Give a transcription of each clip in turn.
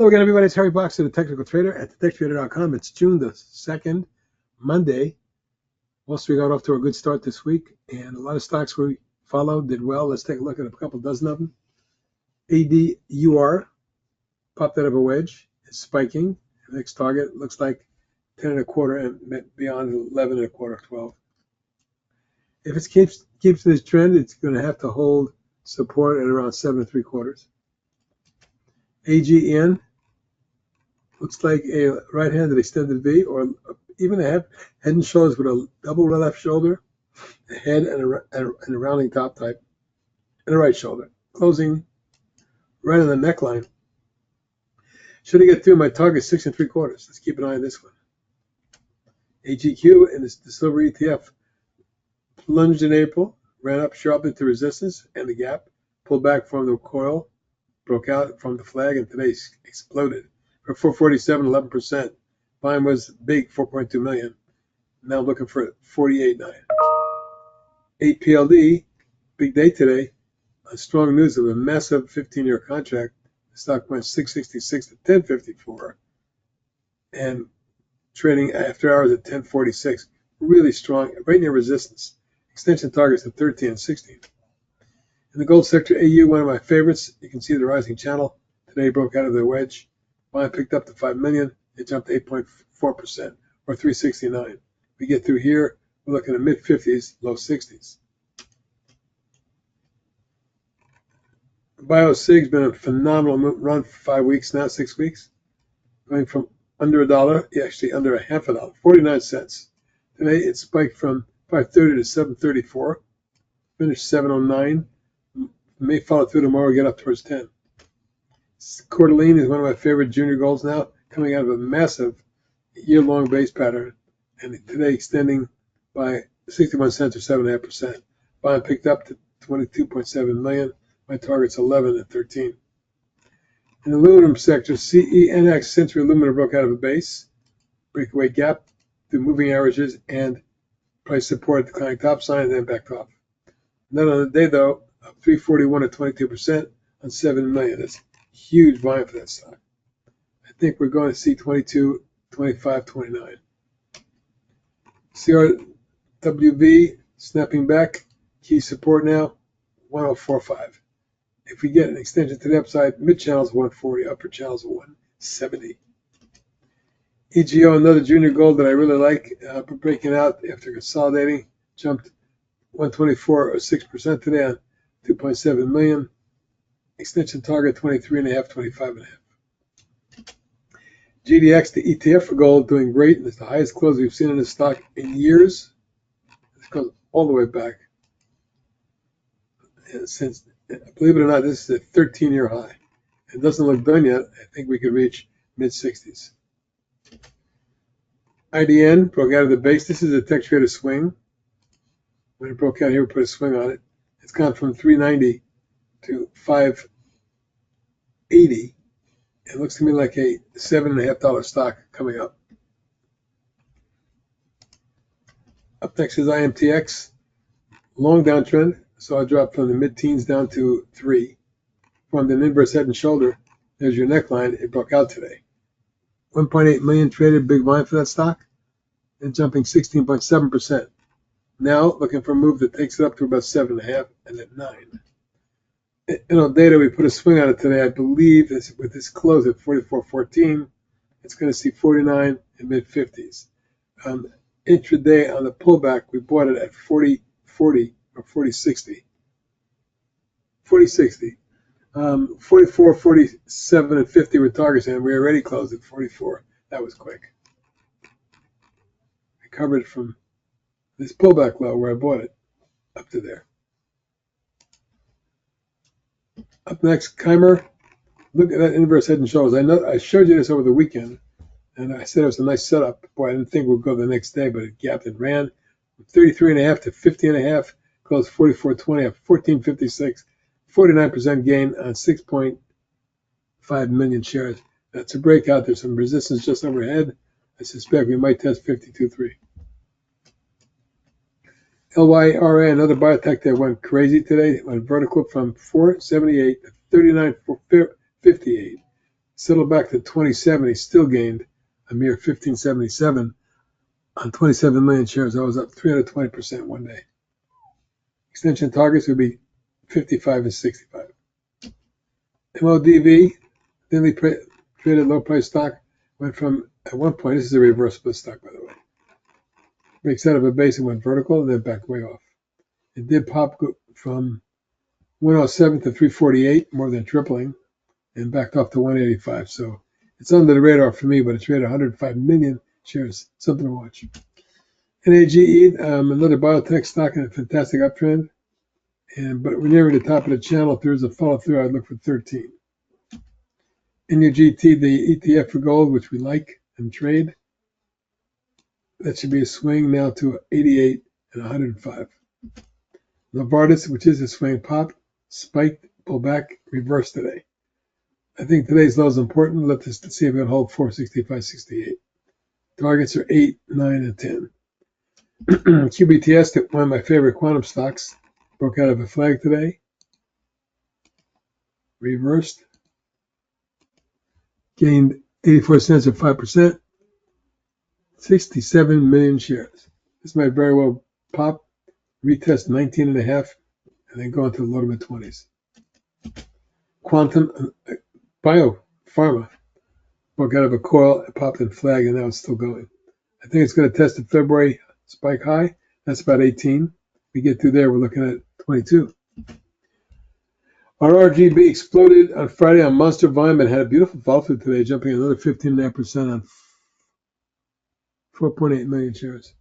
Hello again, everybody. It's Harry Boxer, the Technical Trader at thetechtrader.com. It's June the 2nd, Monday. Wall Street got off to a good start this week, and a lot of stocks we followed did well. Let's take a look at a couple dozen of them. ADUR popped out of a wedge. It's spiking. The next target looks like 10 and a quarter and beyond 11 and a quarter, 12. If it keeps this trend, it's going to have to hold support at around 7 and 3/4. AGN looks like a right-handed extended V, or even a head and shoulders with a double left shoulder, a head and a rounding top type, and a right shoulder. Closing right on the neckline. Should I get through my target 6 and 3/4? Let's keep an eye on this one. AGQ and the silver ETF plunged in April, ran up sharply to resistance and the gap, pulled back from the coil, broke out from the flag, and today exploded for 447, 11%. Volume was big, 4.2 million. Now I'm looking for 48.9. APLD, big day today. On strong news of a massive 15-year contract. The stock went 666 to 1054, and trading after hours at 1046. Really strong, right near resistance. Extension targets at 13 and 16. In the gold sector, AU, one of my favorites. You can see the rising channel. Today broke out of the wedge. Mine picked up to 5 million. It jumped 8.4%, or 369. We get through here, we're looking at mid-50s, low 60s. BioSig's been a phenomenal run for 5 weeks now, 6 weeks. Going from under $1, actually under a half a dollar, 49 cents. Today it spiked from 530 to 734. Finished 709. May follow through tomorrow, get up towards 10. Cordeline is one of my favorite junior golds now, coming out of a massive year-long base pattern, and today extending by 61 cents or 7.5%. Buying picked up to 22.7 million. My target's 11 and 13. In the aluminum sector, CENX Century Aluminum broke out of a base, breakaway gap through moving averages, and price support declining top sign, and then backed off. Not on the day though, up 341 at 22% on 7 million. That's huge volume for that stock. I think we're going to see 22, 25, 29. CRWV snapping back, key support now, 1045. If we get an extension to the upside, mid channel is 140, upper channel is 170. EGO, another junior gold that I really like, breaking out after consolidating, jumped 124 or 6% today on 2.7 million. Extension target 23.5, 25.5. GDX, the ETF for gold, doing great. It's the highest close we've seen in this stock in years. It's goes all the way back. And since, believe it or not, this is a 13-year high. It doesn't look done yet. I think we could reach mid-60s. IDN broke out of the base. This is a tech trader swing. When it broke out here, we put a swing on it. It's gone from 390 to 580. It looks to me like a $7.50 stock coming up. Up next is IMTX. Long downtrend. So I dropped from the mid-teens down to 3. From the inverse head and shoulder, there's your neckline. It broke out today. 1.8 million traded, big volume for that stock. And jumping 16.7%. Now looking for a move that takes it up to about 7.5 and then 9. In our data, we put a swing on it today. I believe with this close at 44.14, it's going to see 49 and mid-50s. Intraday on the pullback, we bought it at 40.40 or 40.60. 40.60. 44, 47, and 50 were targets, and we already closed at 44. That was quick. Recovered from this pullback low where I bought it up to there. Up next, KYMR. Look at that inverse head and shoulders. I showed you this over the weekend, and I said it was a nice setup. Boy, I didn't think we'd go the next day, but it gapped and ran from 33.5 to 50.5, closed 44.20 at 14.56, 49% gain on 6.5 million shares. That's a breakout. There's some resistance just overhead. I suspect we might test 52.3. LYRN, another biotech that went crazy today, went vertical from 478 to 39.58. settled back to 2070, still gained a mere 1577 on 27 million shares. That was up 320% one day. Extension targets would be 55 and 65. MODV, thinly traded low price stock, went from, at one point, this is a reverse split stock, by the way. Breaks out of a base and went vertical and then backed way off. It did pop from 107 to 348, more than tripling, and backed off to 185. So it's under the radar for me, but it's traded 105 million shares. Something to watch. NAGE, another biotech stock in a fantastic uptrend. But we're nearing the top of the channel. If there's a follow through, I'd look for 13. NUGT, the ETF for gold, which we like and trade. That should be a swing now to 88 and 105. Novartis, which is a swing, pop, spiked, pull back, reversed today. I think today's low is important. Let's see if it can hold 465.68. Targets are 8, 9, and 10. QBTS, one of my favorite quantum stocks, broke out of a flag today. Reversed. Gained 84 cents or 5%. 67 million shares. This might very well pop, retest 19.5, and then go into the low to mid-20s. Quantum, biopharma, broke out of a coil, it popped in flag, and now it's still going. I think it's going to test the February spike high. That's about 18. We get through there, we're looking at 22. Our RGB exploded on Friday on monster volume and had a beautiful fall through today, jumping another 15.5% on 4.8 million shares.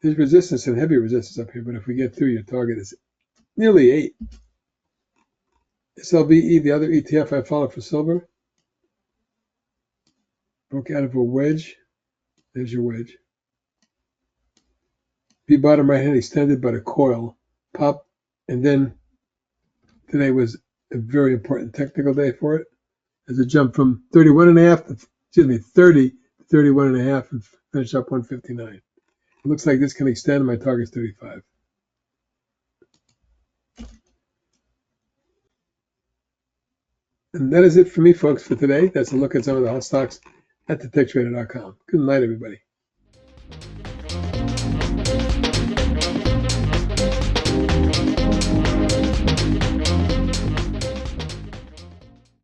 There's resistance and heavy resistance up here, but if we get through, your target is nearly 8. SLVE, the other ETF I follow for silver, broke out of a wedge. There's your wedge. V bottom right hand extended by the coil, pop, and then today was a very important technical day for it. As it jumped from 30 to 31.5 and finished up 159. It looks like this can extend. My target's 35. And that is it for me, folks, for today. That's a look at some of the hot stocks at thetechtrader.com. Good night, everybody.